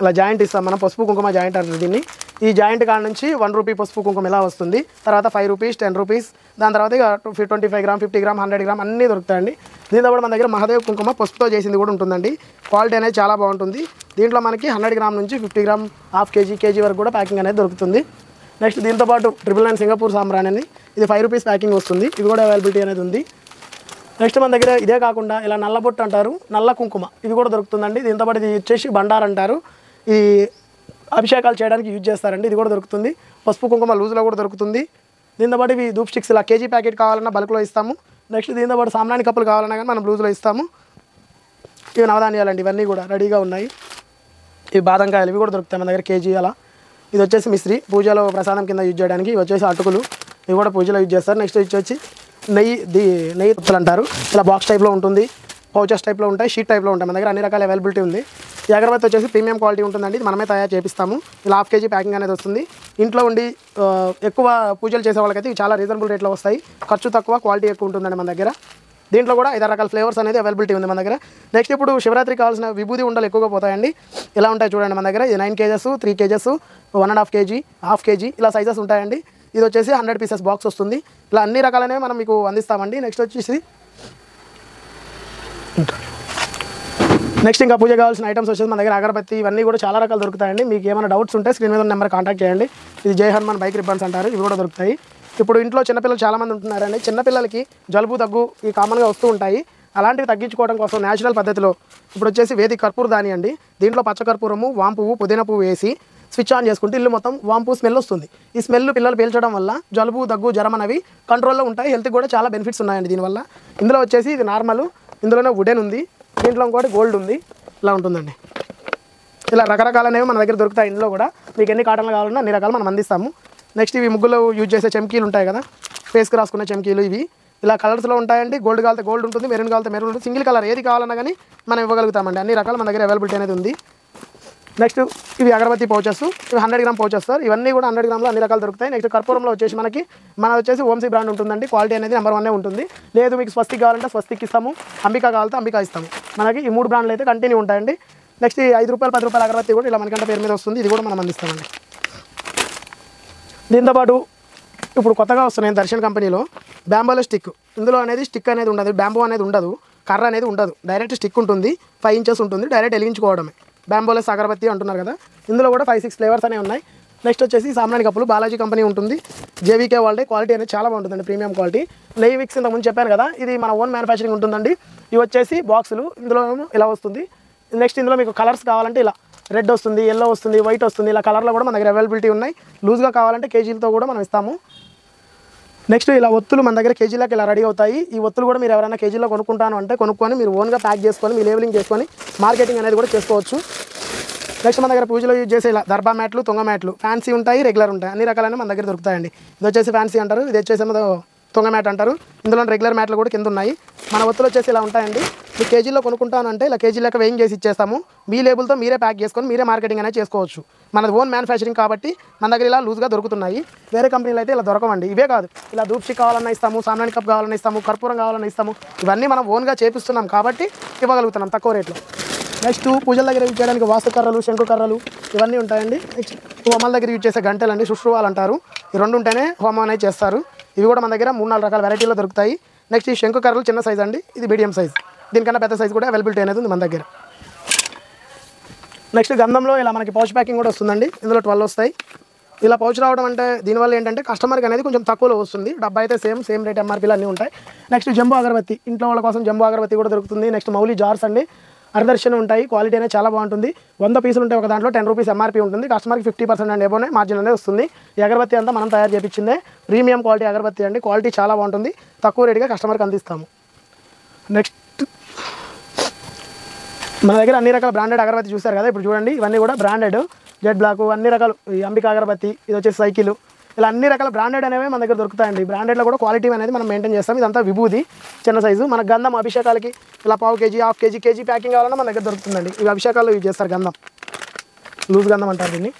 ఇలా జాయింట్ ఇస్తాం మనం, పసుపు కుంకుమ జాయింట్ అంటారు దీన్ని. ఈ జాయింట్ కాడ నుంచి 1 రూపీ పసుపు కుంకుమ ఇలా వస్తుంది. తర్వాత 5 రూపీస్, 10 రూపీస్, దాని తర్వాత ఇక 25 గ్రామ్, 50 గ్రామ్, 100 గ్రామ్ అన్నీ దొరుకుతాయండి. దీంతో కూడా మన దగ్గర మహాదేవ్ కుంకుమ పసుపుతో చేసింది కూడా ఉంటుందండి. క్వాలిటీ అనేది చాలా బాగుంటుంది. దీంట్లో మనకి 100 గ్రామ్ నుంచి 50 గ్రామ్, హాఫ్ కేజీ వరకు కూడా ప్యాకింగ్ అనేది దొరుకుతుంది. నెక్స్ట్ దీంతోపాటు 999 సింగపూర్ సాంబ్రాన్ అని, ఇది 5 రూపీస్ ప్యాకింగ్ వస్తుంది. ఇది కూడా అవైలబిలిటీ అనేది ఉంది. నెక్స్ట్ మన దగ్గర ఇదే కాకుండా ఇలా నల్లబొట్టు అంటారు, నల్ల కుంకుమ, ఇది కూడా దొరుకుతుందండి. దీంతోపాటు ఇది వచ్చేసి బండార్ అంటారు. ఈ అభిషేకాలు చేయడానికి యూజ్ చేస్తారండి. ఇది కూడా దొరుకుతుంది. పసుపు కుంకుమ లూజ్లో కూడా దొరుకుతుంది. దీంతోపాటు ఇవి ధూప్ స్టిక్స్ ఇలా కేజీ ప్యాకెట్ కావాలన్నా బల్క్లో ఇస్తాము. నెక్స్ట్ దీంతోపాటు సామ్రాణి కప్పులు కావాలన్నా కానీ మనం లూజ్లో ఇస్తాము. ఇవి నవధాన్యాలండి, ఇవన్నీ కూడా రెడీగా ఉన్నాయి. ఇవి బాదంకాయలు, ఇవి కూడా దొరుకుతాయి మన దగ్గర కేజీ అలా. ఇది వచ్చేసి మిశ్రీ, పూజలో ప్రసాదం కింద యూజ్ చేయడానికి. ఇవి వచ్చేసి అటుకులు, ఇవి కూడా పూజలో యూజ్ చేస్తారు. నెక్స్ట్ వచ్చి నెయ్యి తుప్పలు అంటారు. ఇలా బాక్స్ టైప్లో ఉంటుంది, పౌచెస్ టైప్లో ఉంటాయి, షీట్ టైప్లో ఉంటాయి. మన దగ్గర అన్ని రకాల అవైలబిలిటీ ఉంది. ఈ అగరబత్తి వచ్చేసి ప్రీమియం క్వాలిటీ ఉంటుందండి. ఇది మనమే తయారు చేపిస్తాము. ఇలా హాఫ్ కేజీ ప్యాకింగ్ అనేది వస్తుంది. ఇంట్లో ఉండి ఎక్కువ పూజలు చేసే వాళ్ళకైతే ఇవి చాలా రీజనబుల్ రేట్లో వస్తాయి. ఖర్చు తక్కువ, క్వాలిటీ ఎక్కువ ఉంటుందండి మన దగ్గర. దీంట్లో కూడా 5 రకాల ఫ్లేవర్స్ అనేది అవైలబిలిటీ ఉంది మన దగ్గర. నెక్స్ట్ ఇప్పుడు శివరాత్రికి కావాల్సిన విభూది ఉండలు ఎక్కువగా పోతాయండి. ఇలా ఉంటాయి చూడండి మన దగ్గర. ఇది 9 kgs, 3 kgs, 1.5 KG, half KG ఇలా సైజెస్ ఉంటాయండి. ఇది వచ్చేసి 100 పీసెస్ బాక్స్ వస్తుంది. ఇలా అన్ని రకాలనే మనం మీకు అందిస్తామండి. నెక్స్ట్ ఇంకా పూజ కావాల్సిన ఐటమ్స్ వచ్చేసి మన దగ్గర అగరబత్తి, ఇవన్నీ కూడా చాలా రకాలు దొరుకుతాయండి. మీకు ఏమైనా డౌట్స్ ఉంటే స్క్రీన్ మీద ఉన్న నెంబర్ కాంటాక్ట్ చేయండి. ఇది జై హనుమాన్ బైక్ రిబ్బన్స్ అంటారు, ఇవి కూడా దొరుకుతాయి. ఇప్పుడు ఇంట్లో చిన్నపిల్లలు చాలామంది ఉంటున్నారండి. చిన్నపిల్లలకి జలుబు, దగ్గు ఈ కామన్గా వస్తూ ఉంటాయి. అలాంటివి తగ్గించుకోవడం కోసం న్యాచురల్ పద్ధతిలో ఇప్పుడు వచ్చేసి వేది కర్పూర దాని అండి. దీంట్లో పచ్చకర్పూరము, వాంపువ్వు, పుదీనా పువ్వు వేసి స్విచ్ ఆన్ చేసుకుంటే ఇల్లు మొత్తం వాంపు స్మెల్ వస్తుంది. ఈ స్మెల్ పిల్లలు పీల్చడం వల్ల జలుబు, దగ్గు, జ్వరం అనేవి కంట్రోల్లో ఉంటాయి. హెల్త్కి కూడా చాలా బెనిఫిట్స్ ఉన్నాయండి దీనివల్ల. ఇందులో వచ్చేసి ఇది నార్మల్, ఇందులోనే వుడెన్ ఉంది, దీంట్లో ఇంకోటి గోల్డ్ ఉంది. ఇలా ఉంటుందండి. ఇలా రకరకాలనేవి మన దగ్గర దొరుకుతాయి. ఇందులో కూడా మీకు ఎన్ని కాటన్లు కావాలన్నా అన్ని రకాలు మనం అందిస్తాము. నెక్స్ట్ ఇవి ముగ్గులో యూజ్ చేసే చెమ్కీలు ఉంటాయి కదా, ఫేస్కి రాసుకునే చెమ్కీలు, ఇవి ఇలా కలర్స్లో ఉంటాయండి. గోల్డ్ కావాలితే గోల్డ్ ఉంటుంది, మెరూన్ కావాలితే మెరూన్ ఉంటుంది. సింగిల్ కలర్ ఏది కావాలన్నా కానీ మనం ఇవ్వగలుగుతామండి. అన్ని రకాలు మన దగ్గర అవైలబిలిటీ అనేది ఉంది. నెక్స్ట్ ఇవి అగరబత్తి పౌచెస్, ఇవి 100 గ్రామ్ పౌచెస్ సార్. ఇవన్నీ కూడా 100 గ్రామ్లో అన్ని రకాలు దొరుకుతాయి. నెక్స్ట్ కర్పూరంలో వచ్చేసి మన వచ్చేసి ఓంసీ బ్రాండ్ ఉంటుందండి. క్వాలిటీ అనేది నెంబర్ 1 ఉంటుంది. లేదు మీకు స్వస్తిక్ కావాలంటే స్వస్తిక్ ఇస్తాము, అంబికా కావాలంటే అంబికా ఇస్తాము. మనకి ఈ 3 బ్రాండ్లు అయితే కంటిన్యూ ఉంటాయండి. నెక్స్ట్ 5 రూపాయలు, 10 రూపాయల అగరబత్తి కూడా ఇలా మనకంటే పేరు మీద వస్తుంది. ఇది కూడా మనం అందిస్తామండి. దీంతోపాటు ఇప్పుడు కొత్తగా వస్తున్నాయి దర్శన్ కంపెనీలో బ్యాంబోలో స్టిక్. ఇందులో అనేది స్టిక్ అనేది ఉండదు, బ్యాంబో అనేది ఉండదు, కర్ర అనేది ఉండదు, డైరెక్ట్ స్టిక్ ఉంటుంది, 5 ఇంచెస్ ఉంటుంది, డైరెక్ట్ వెలిగించుకోవడమే. బ్యాంబోలెస్ అగరబత్తి అంటున్నారు కదా, ఇందులో కూడా 5-6 ఫ్లేవర్స్ అనేవి ఉన్నాయి. నెక్స్ట్ వచ్చేసి సామ్రాణి కప్పులు బాలాజీ కంపెనీ ఉంటుంది, జేవీకే వాళ్ళే. క్వాలిటీ అనేది చాలా బాగుంటుందండి, ప్రీమియం క్వాలిటీ. నెయ్యి విక్స్ ఇంతకుముందు చెప్పాను కదా, ఇది మన ఓన్ మ్యానుఫ్యాక్చరింగ్ ఉంటుందండి. ఇవి వచ్చేసి బాక్సులు, ఇందులో ఇలా వస్తుంది. నెక్స్ట్ ఇందులో మీకు కలర్స్ కావాలంటే ఇలా రెడ్ వస్తుంది, ఎల్లో వస్తుంది, వైట్ వస్తుంది, ఇలా కలర్లో కూడా మన దగ్గర అవైలబిలిటీ ఉన్నాయి. లూజ్గా కావాలంటే కేజీలతో కూడా మనం ఇస్తాము. నెక్స్ట్ ఇలా ఒత్తులు మన దగ్గర కేజీలకు ఇలా రెడీ అవుతాయి. ఈ ఒత్తులు కూడా మీరు ఎవరైనా కేజీలో కొనుక్కుంటాను అంటే కొనుక్కొని మీరు ఓన్గా ప్యాక్ చేసుకొని మీ లేబులింగ్ చేసుకొని మార్కెటింగ్ అనేది కూడా చేసుకోవచ్చు. నెక్స్ట్ మన దగ్గర పూజలో యూజ్ చేసే ఇలా దర్బా మ్యాట్లు, తుంగ మ్యాట్లు, ఫ్యాన్సీ ఉంటాయి, రెగ్యులర్ ఉంటాయి, అన్ని రకాలైన మన దగ్గర దొరుకుతాయండి. ఇది వచ్చేసి ఫ్యాన్సీ అంటారు, ఇది వచ్చేసి తుంగ మ్యాట్ అంటారు. ఇందులో రెగ్యులర్ మ్యాట్లు కూడా కింద ఉన్నాయి. మన ఒత్తులు వచ్చేసి ఇలా ఉంటాయండి. మీరు కేజీలో కొనుక్కుంటాను అంటే ఇలా కేజీ లెక్క వెయింగ్ చేసి ఇచ్చేస్తాము. మీ లేబుల్తో మీరే ప్యాక్ చేసుకొని మీరే మార్కెటింగ్ అనేది చేసుకోవచ్చు. మనది ఓన్ మ్యానుఫ్యాక్చరింగ్ కాబట్టి మన దగ్గర ఇలా లూజ్గా దొరుకుతున్నాయి. వేరే కంపెనీలు అయితే ఇలా దొరకవండి. ఇవే కాదు, ఇలా ధూప్చి కావాలన్నా ఇస్తాము, సామ్రాణి కప్ కావాలన్నా ఇస్తాము, కర్పూరం కావాలన్నా ఇస్తాము. ఇవన్నీ మనం ఓన్గా చేపిస్తున్నాం కాబట్టి ఇవ్వగలుగుతున్నాం తక్కువ రేట్లో. నెక్స్ట్ పూజల దగ్గర యూజ్ చేయడానికి వాస్తు కర్రలు, శంకు కర్రలు ఇవన్నీ ఉంటాయండి. నెక్స్ట్ హోమాల దగ్గర యూజ్ చేసే గంటలండి, శుశ్రువాలు అంటారు. ఈ 2 ఉంటేనే హోమం అనేది చేస్తారు. ఇవి కూడా మన దగ్గర 3-4 రకాల వెరైటీలో దొరుకుతాయి. నెక్స్ట్ ఈ శంకు కర్రలు చిన్న సైజ్ అండి, ఇది మీడియం సైజ్, దీనికన్నా పెద్ద సైజ్ కూడా అవైలబిలిటీ అనేది ఉంది మన దగ్గర. నెక్స్ట్ గంధంలో ఇలా మనకి పౌచ్ ప్యాకింగ్ కూడా వస్తుందండి, ఇందులో 12 వస్తాయి. ఇలా పౌచ్ రావడం అంటే దీనివల్ల ఏంటంటే కస్టమర్కి అనేది కొంచెం తక్కువలో వస్తుంది. డబ్బా అయితే సేమ్ రేట్ ఎంఆర్పీలు అన్నీ ఉంటాయి. నెక్స్ట్ జంబో అగరబత్తి, ఇంట్లో వాళ్ళ కోసం జంబో అగరబత్తి కూడా దొరుకుతుంది. నెక్స్ట్ మౌలి జార్స్ అండి, అర్దర్శన్ ఉంటాయి. క్వాలిటీ అనేది చాలా బాగుంటుంది. 100 పీసులు ఉంటాయి, ఒక దాంట్లో 10 రూపీస్ ఎంఆర్పీ ఉంటుంది. కస్టమర్కి 50% అండ్ ఎబోనే మార్జిన్ అనేది వస్తుంది. ఈ అగరబత్తి అంతా మనం తయారు చేయించిందే, ప్రీమియం క్వాలిటీ అగరబత్తి అండి. క్వాలిటీ చాలా బాగుంటుంది, తక్కువ రేటుగా కస్టమర్కి అందిస్తాము. నెక్స్ట్ మన దగ్గర అన్ని రకాల బ్రాండెడ్ అగరబత్తి చూస్తారు కదా, ఇప్పుడు చూడండి ఇవన్నీ కూడా బ్రాండెడ్, జెడ్ బ్లాక్, అన్ని రకాలు, ఈ అంబికా అగరబత్తి, ఇది వచ్చేసి సైకిల్, ఇలా అన్ని రకాల బ్రాండెడ్ అనేవి మన దగ్గర దొరుకుతాయండి. బ్రాండెడ్లో కూడా క్వాలిటీ అనేది మనం మెయింటైన్ చేస్తాం. ఇదంతా విభూది చిన్న సైజు. మన గంధం అభిషేకాలకి ఇలా 1/4 కేజీ, 1/2 కేజీ, కేజీ ప్యాకింగ్ కావాలన్నా మన దగ్గర దొరుకుతుందండి. ఇవి అభిషేకాల్లో యూజ్ చేస్తారు గంధం, లూజ్ గంధం అంటారు దీన్ని.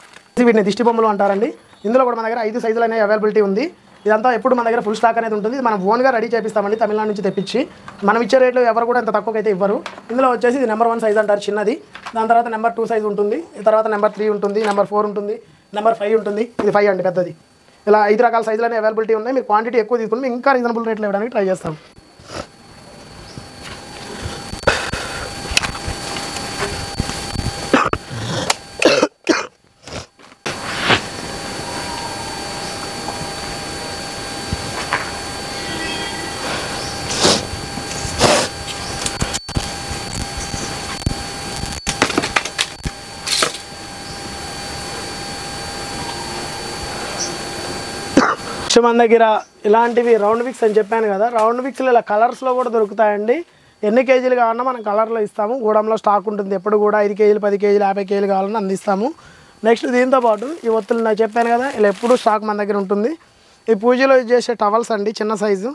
వీటిని దిష్టి బొమ్మలు అంటారండి. ఇందులో కూడా మన దగ్గర 5 సైజులు అనేవి అవైలబిలిటీ ఉంది. ఇదంతా ఎప్పుడు మన దగ్గర ఫుల్ స్టాక్ అనేది ఉంటుంది. ఇది మనం ఓన్గా రెడీ చేపిస్తామండి, తమిళనాడు నుంచి తెప్పించి. మనం ఇచ్చే రేట్లు ఎవరు కూడా ఇంత తక్కువకి అయితే ఇవ్వరు. ఇందులో వచ్చేసి ఇది నెంబర్ 1 సైజ్ అంటారు చిన్నది, దాని తర్వాత నెంబర్ 2 సైజ్ ఉంటుంది, తర్వాత నెంబర్ 3 ఉంటుంది, నెంబర్ 4 ఉంటుంది, నెంబర్ 5 ఉంటుంది. ఇది 5 అండి పెద్దది. ఇలా 5 రకాల సైజులు అనేవి అవైలబిలిటీ ఉన్నాయి. మీరు క్వాంటిటీ ఎక్కువ తీసుకుంటే ఇంకా రీజనబుల్ రేట్లో ఇవ్వడానికి ట్రై చేస్తాం. మన దగ్గర ఇలాంటివి రౌండ్ విక్స్ అని చెప్పాను కదా, రౌండ్ విక్స్లు ఇలా కలర్స్లో కూడా దొరుకుతాయండి. ఎన్ని కేజీలు కావాలన్నా మనం కలర్లో ఇస్తాము. గూడంలో స్టాక్ ఉంటుంది ఎప్పుడు కూడా, 5 కేజీలు, 10 కేజీలు, 50 కేజీలు కావాలన్నా అందిస్తాము. నెక్స్ట్ దీంతోపాటు ఈ ఒత్తులు నాకు చెప్పాను కదా, ఇలా ఎప్పుడు స్టాక్ మన దగ్గర ఉంటుంది. ఈ పూజలో యూజ్ చేసే టవల్స్ అండి, చిన్న సైజు.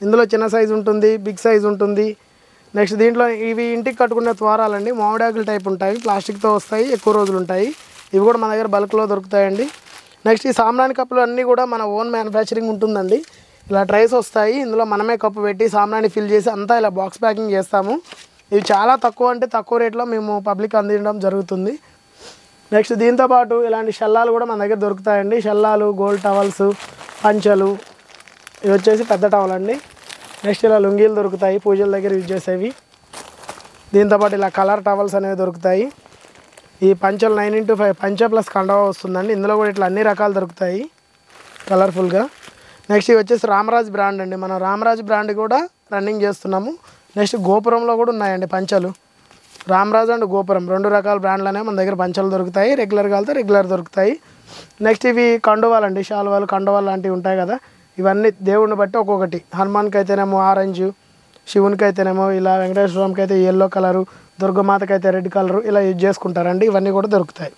ఇందులో చిన్న సైజు ఉంటుంది, బిగ్ సైజు ఉంటుంది. నెక్స్ట్ దీంట్లో ఇవి ఇంటికి కట్టుకునే ద్వారాలండి, మామిడాకుల టైప్ ఉంటాయి, ప్లాస్టిక్తో వస్తాయి, ఎక్కువ రోజులు ఉంటాయి. ఇవి కూడా మన దగ్గర బల్క్లో దొరుకుతాయండి. నెక్స్ట్ ఈ సామ్రాణి కప్పులు అన్నీ కూడా మన ఓన్ మ్యానుఫ్యాక్చరింగ్ ఉంటుందండి. ఇలా ట్రైస్ వస్తాయి, ఇందులో మనమే కప్పు పెట్టి సామ్రాణి ఫిల్ చేసి అంతా ఇలా బాక్స్ ప్యాకింగ్ చేస్తాము. ఇవి చాలా తక్కువ అంటే తక్కువ రేట్లో మేము పబ్లిక్ అందించడం జరుగుతుంది. నెక్స్ట్ దీంతోపాటు ఇలాంటి షల్లాలు కూడా మన దగ్గర దొరుకుతాయండి. షల్లాలు, గోల్డ్ టవల్స్, పంచలు, ఇవి వచ్చేసి పెద్ద టవల్ అండి. నెక్స్ట్ ఇలా లుంగీలు దొరుకుతాయి పూజల దగ్గర యూజ్ చేసేవి. దీంతోపాటు ఇలా కలర్ టవల్స్ అనేవి దొరుకుతాయి. ఈ పంచలు 9x5 పంచ ప్లస్ కండవా వస్తుందండి. ఇందులో కూడా ఇట్లా అన్ని రకాలు దొరుకుతాయి కలర్ఫుల్గా. నెక్స్ట్ ఇవి వచ్చేసి రామరాజ్ బ్రాండ్ అండి. మనం రామరాజ్ బ్రాండ్ కూడా రన్నింగ్ చేస్తున్నాము. నెక్స్ట్ గోపురంలో కూడా ఉన్నాయండి పంచలు, రామరాజ్ అండ్ గోపురం 2 రకాల బ్రాండ్లు అనేవి మన దగ్గర పంచలు దొరుకుతాయి. రెగ్యులర్ కాలితే రెగ్యులర్ దొరుకుతాయి. నెక్స్ట్ ఇవి కండువాలండి, శాలువాలు, కండువాలు లాంటివి ఉంటాయి కదా, ఇవన్నీ దేవుడిని బట్టి ఒక్కొక్కటి. హనుమాన్కి అయితేనేమో ఆరెంజ్, శివునికి అయితేనేమో ఇలా, వెంకటేశ్వర స్వామికి అయితే ఎల్లో కలరు, దుర్గమాతకి అయితే రెడ్ కలరు, ఇలా యూజ్ చేసుకుంటారండి. ఇవన్నీ కూడా దొరుకుతాయి.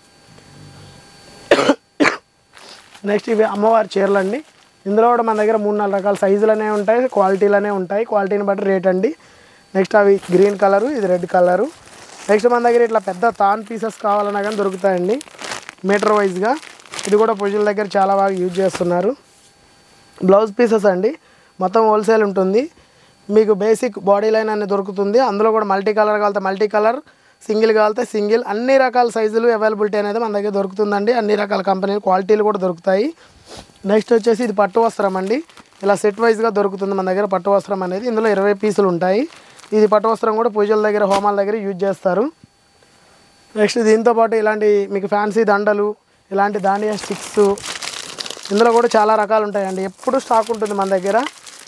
నెక్స్ట్ ఇవి అమ్మవారి చీరలు అండి. ఇందులో కూడా మన దగ్గర 3-4 రకాల సైజులనే ఉంటాయి, క్వాలిటీలనే ఉంటాయి, క్వాలిటీని బట్టి రేట్ అండి. నెక్స్ట్ అవి గ్రీన్ కలరు, ఇది రెడ్ కలరు. నెక్స్ట్ మన దగ్గర ఇట్లా పెద్ద తాన్ పీసెస్ కావాలన్నా కానీ దొరుకుతాయండి మీటర్ వైజ్గా. ఇది కూడా పూజల దగ్గర చాలా బాగా యూజ్ చేస్తున్నారు. బ్లౌజ్ పీసెస్ అండి, మొత్తం హోల్సేల్ ఉంటుంది. మీకు బేసిక్ బాడీ లైన్ అనేది దొరుకుతుంది. అందులో కూడా మల్టీ కలర్ కావాలితే మల్టీ కలర్, సింగిల్ కావాలితే సింగిల్, అన్ని రకాల సైజులు అవైలబిలిటీ అనేది మన దగ్గర దొరుకుతుందండి. అన్ని రకాల కంపెనీలు క్వాలిటీలు కూడా దొరుకుతాయి. నెక్స్ట్ వచ్చేసి ఇది పట్టు వస్త్రం అండి. ఇలా సెట్ వైజ్గా దొరుకుతుంది మన దగ్గర పట్టు వస్త్రం అనేది. ఇందులో 20 పీసులు ఉంటాయి. ఇది పట్టు వస్త్రం కూడా పూజల దగ్గర హోమాల దగ్గర యూజ్ చేస్తారు. నెక్స్ట్ దీంతోపాటు ఇలాంటి మీకు ఫ్యాన్సీ దండలు, ఇలాంటి దాండియా స్టిక్స్, ఇందులో కూడా చాలా రకాలు ఉంటాయండి. ఎప్పుడు స్టాక్ ఉంటుంది మన దగ్గర.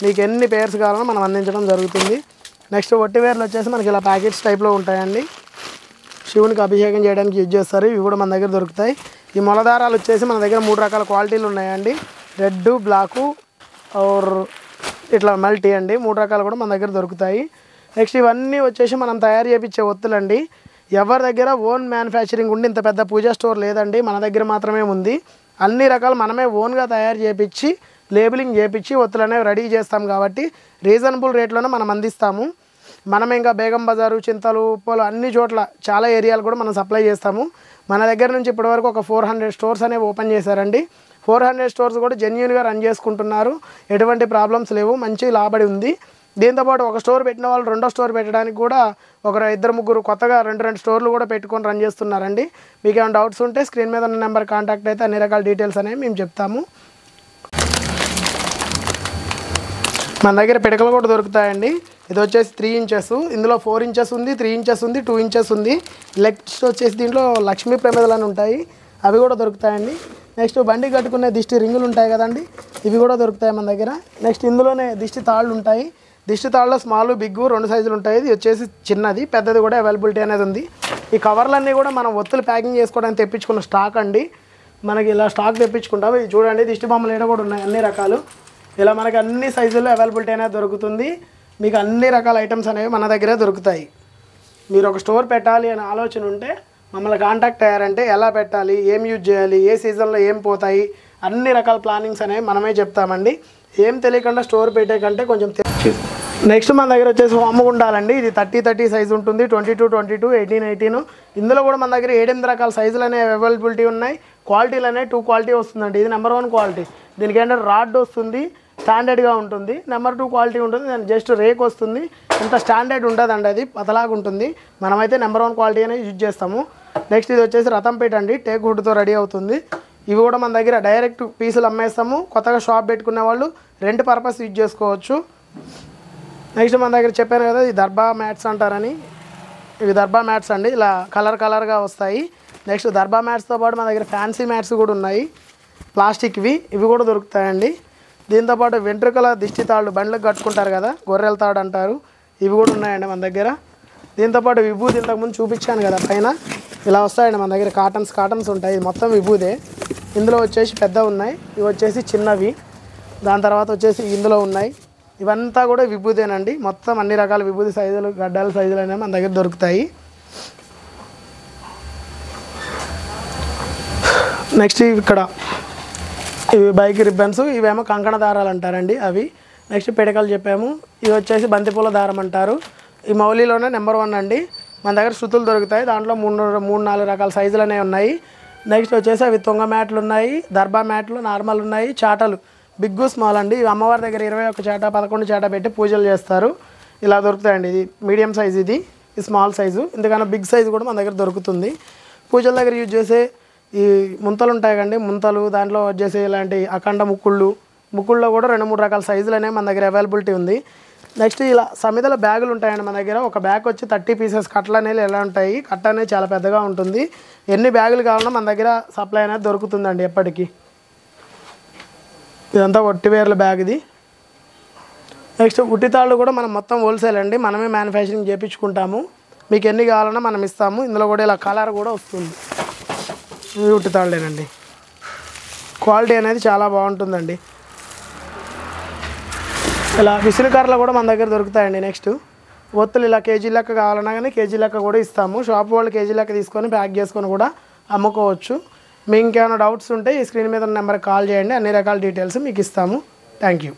మీకు ఎన్ని పేర్స్ కావాలన్నా మనం అందించడం జరుగుతుంది. నెక్స్ట్ ఒట్టివేర్లు వచ్చేసి మనకి ఇలా ప్యాకెట్స్ టైప్లో ఉంటాయండి. శివునికి అభిషేకం చేయడానికి యూజ్ చేస్తారు. ఇవి కూడా మన దగ్గర దొరుకుతాయి. ఈ మొలదారాలు వచ్చేసి మన దగ్గర 3 రకాల క్వాలిటీలు ఉన్నాయండి. రెడ్, బ్లాకు ఆర్ ఇట్లా మల్టీ అండి. 3 రకాలు కూడా మన దగ్గర దొరుకుతాయి. నెక్స్ట్ ఇవన్నీ వచ్చేసి మనం తయారు చేయించే ఒత్తులండి. ఎవరి దగ్గర ఓన్ మ్యానుఫ్యాక్చరింగ్ ఉండి ఇంత పెద్ద పూజా స్టోర్ లేదండి, మన దగ్గర మాత్రమే ఉంది. అన్ని రకాలు మనమే ఓన్గా తయారు చేయించి లేబులింగ్ చేయించి ఒత్తులు అనేవి రెడీ చేస్తాం కాబట్టి రీజనబుల్ రేట్లోనే మనం అందిస్తాము. మనం ఇంకా బేగం బజారు, చింతలు, ఉప్పలు అన్ని చోట్ల చాలా ఏరియాలు కూడా మనం సప్లై చేస్తాము. మన దగ్గర నుంచి ఇప్పటివరకు ఒక 400 స్టోర్స్ అనేవి ఓపెన్ చేశారండి. 400 స్టోర్స్ కూడా జెన్యూన్గా రన్ చేసుకుంటున్నారు. ఎటువంటి ప్రాబ్లమ్స్ లేవు, మంచి లాభడి ఉంది. దీంతోపాటు ఒక స్టోర్ పెట్టిన వాళ్ళు 2వ స్టోర్ పెట్టడానికి కూడా ఒక 2-3 కొత్తగా 2 స్టోర్లు కూడా పెట్టుకొని రన్ చేస్తున్నారండి. మీకు ఏమైనా డౌట్స్ ఉంటే స్క్రీన్ మీద ఉన్న నెంబర్ కాంటాక్ట్ అయితే అన్ని రకాల డీటెయిల్స్ అనేవి మేము చెప్తాము. మన దగ్గర పిడకలు కూడా దొరుకుతాయండి. ఇది వచ్చేసి 3 ఇంచెస్, ఇందులో 4 ఇంచెస్ ఉంది, 3 ఇంచెస్ ఉంది, 2 ఇంచెస్ ఉంది. నెక్స్ట్ వచ్చేసి దీంట్లో లక్ష్మీ ప్రమిదలు అని ఉంటాయి, అవి కూడా దొరుకుతాయండి. నెక్స్ట్ బండి కట్టుకునే దిష్టి రింగులు ఉంటాయి కదండి, ఇవి కూడా దొరుకుతాయి మన దగ్గర. నెక్స్ట్ ఇందులోనే దిష్టి తాళ్ళు ఉంటాయి. దిష్టి తాళ్ళలో స్మాల్, బిగ్ 2 సైజులు ఉంటాయి. ఇది వచ్చేసి చిన్నది, పెద్దది కూడా అవైలబిలిటీ అనేది ఉంది. ఈ కవర్లన్నీ కూడా మనం ఒత్తులు ప్యాకింగ్ చేసుకోవడానికి తెప్పించుకున్న స్టాక్ అండి. మనకి ఇలా స్టాక్ తెప్పించుకుంటాం. ఇది చూడండి, దిష్టి బొమ్మలు ఏడ కూడా ఉన్నాయి, అన్ని రకాలు. ఇలా మనకి అన్ని సైజుల్లో అవైలబిలిటీ అనేది దొరుకుతుంది. మీకు అన్ని రకాల ఐటమ్స్ అనేవి మన దగ్గరే దొరుకుతాయి. మీరు ఒక స్టోర్ పెట్టాలి అనే ఆలోచన ఉంటే మమ్మల్ని కాంటాక్ట్ అయ్యారంటే ఎలా పెట్టాలి, ఏం యూజ్ చేయాలి, ఏ సీజన్లో ఏం పోతాయి, అన్ని రకాల ప్లానింగ్స్ అనేవి మనమే చెప్తామండి. ఏం తెలియకుండా స్టోర్ పెట్టే కంటే కొంచెం నెక్స్ట్ మన దగ్గర వచ్చేసి హోమగుండాలండి. ఇది 30 సైజు ఉంటుంది, 22, 18. ఇందులో కూడా మన దగ్గర 7-8 రకాల సైజులు అనేవి అవైలబిలిటీ ఉన్నాయి. క్వాలిటీలు అనేవి 2 క్వాలిటీ వస్తుందండి. ఇది నెంబర్ 1 క్వాలిటీ. దీనికి ఏంటంటే రాడ్ వస్తుంది, స్టాండర్డ్గా ఉంటుంది. నెంబర్ 2 క్వాలిటీ ఉంటుంది, దానికి జస్ట్ రేక్ వస్తుంది. ఇంత స్టాండర్డ్ ఉండదండి, అది పతలాగా ఉంటుంది. మనమైతే నెంబర్ 1 క్వాలిటీ అనేది యూజ్ చేస్తాము. నెక్స్ట్ ఇది వచ్చేసి రతంపేట అండి, టేక్ వుడ్తో రెడీ అవుతుంది. ఇవి కూడా మన దగ్గర డైరెక్ట్ పీసులు అమ్మేస్తాము. కొత్తగా షాప్ పెట్టుకునే వాళ్ళు రెంట్ పర్పస్ యూజ్ చేసుకోవచ్చు. నెక్స్ట్ మన దగ్గర చెప్పాను కదా, ఈ దర్బా మ్యాట్స్ అంటారని. ఇవి దర్బా మ్యాట్స్ అండి, ఇలా కలర్గా వస్తాయి. నెక్స్ట్ దర్బా మ్యాట్స్తో పాటు మన దగ్గర ఫ్యాన్సీ మ్యాట్స్ కూడా ఉన్నాయి, ప్లాస్టిక్వి. ఇవి కూడా దొరుకుతాయండి. దీంతోపాటు వెంట్రుకల దిష్టి తాళ్ళు బండ్లకు కట్టుకుంటారు కదా, గొర్రెల తాడు అంటారు, ఇవి కూడా ఉన్నాయండి మన దగ్గర. దీంతోపాటు విభూది ఇంతకుముందు చూపించాను కదా పైన, ఇలా వస్తాయండి మన దగ్గర. కాటన్స్ ఉంటాయి, ఇది మొత్తం విభూదే. ఇందులో వచ్చేసి పెద్ద ఉన్నాయి, ఇవి వచ్చేసి చిన్నవి. దాని తర్వాత వచ్చేసి ఇందులో ఉన్నాయి, ఇవంతా కూడా విభూదేనండి. మొత్తం అన్ని రకాల విభూది సైజులు, గడ్డల సైజులు అనేవి మన దగ్గర దొరుకుతాయి. నెక్స్ట్ ఇక్కడ ఇవి బైక్ రిబ్బన్స్, ఇవేమో కంకణ దారాలు అంటారండి అవి. నెక్స్ట్ పిడకలు చెప్పాము. ఇవి వచ్చేసి బంతిపూల దారం అంటారు. ఈ మౌలిలోనే నెంబర్ 1 అండి. మన దగ్గర శృతులు దొరుకుతాయి, దాంట్లో 3-4 రకాల సైజులు అనేవి ఉన్నాయి. నెక్స్ట్ వచ్చేసి అవి తుంగ మ్యాట్లు ఉన్నాయి, దర్బా మ్యాట్లు నార్మల్ ఉన్నాయి, చాటలు బిగ్ స్మాల్ అండి. ఇవి అమ్మవారి దగ్గర 21 చాట 11 చాట పెట్టి పూజలు చేస్తారు. ఇలా దొరుకుతాయండి. ఇది మీడియం సైజు, ఇది స్మాల్ సైజు. ఎందుకన్నా బిగ్ సైజు కూడా మన దగ్గర దొరుకుతుంది. పూజల దగ్గర యూజ్ చేసే ఈ ముంతలు ఉంటాయి కండి, ముంతలు, దాంట్లో వచ్చేసి ఇలాంటి అఖండ ముక్కుల్లో కూడా 2-3 రకాల సైజులు అనేవి మన దగ్గర అవైలబిలిటీ ఉంది. నెక్స్ట్ ఇలా సమిదల బ్యాగులు ఉంటాయండి మన దగ్గర. ఒక బ్యాగ్ వచ్చి 30 పీసెస్ కట్టలు అనేవి ఎలా ఉంటాయి, కట్ట అనేది చాలా పెద్దగా ఉంటుంది. ఎన్ని బ్యాగులు కావాలన్నా మన దగ్గర సప్లై అనేది దొరుకుతుందండి ఎప్పటికీ. ఇదంతా ఒట్టివేర్ల బ్యాగ్ ఇది. నెక్స్ట్ ఉట్టితాళ్ళు కూడా మనం మొత్తం హోల్సేల్ అండి, మనమే మ్యానుఫ్యాక్చరింగ్ చేయించుకుంటాము. మీకు ఎన్ని కావాలన్నా మనం ఇస్తాము. ఇందులో కూడా ఇలా కలర్ కూడా వస్తుంది. ఇవి ఉట్టితాళ్ళేనండి, క్వాలిటీ అనేది చాలా బాగుంటుందండి. ఇలా విసులుకర్రలు కూడా మన దగ్గర దొరుకుతాయండి. నెక్స్ట్ ఒత్తులు ఇలా కేజీ లెక్క కావాలన్నా కానీ కేజీ లెక్క కూడా ఇస్తాము. షాప్ వాళ్ళు కేజీ లెక్క తీసుకొని ప్యాక్ చేసుకొని కూడా అమ్ముకోవచ్చు. మీకు ఇంకేమైనా డౌట్స్ ఉంటే ఈ స్క్రీన్ మీద ఉన్న నెంబర్కి కాల్ చేయండి, అన్ని రకాల డీటెయిల్స్ మీకు ఇస్తాము. Thank you.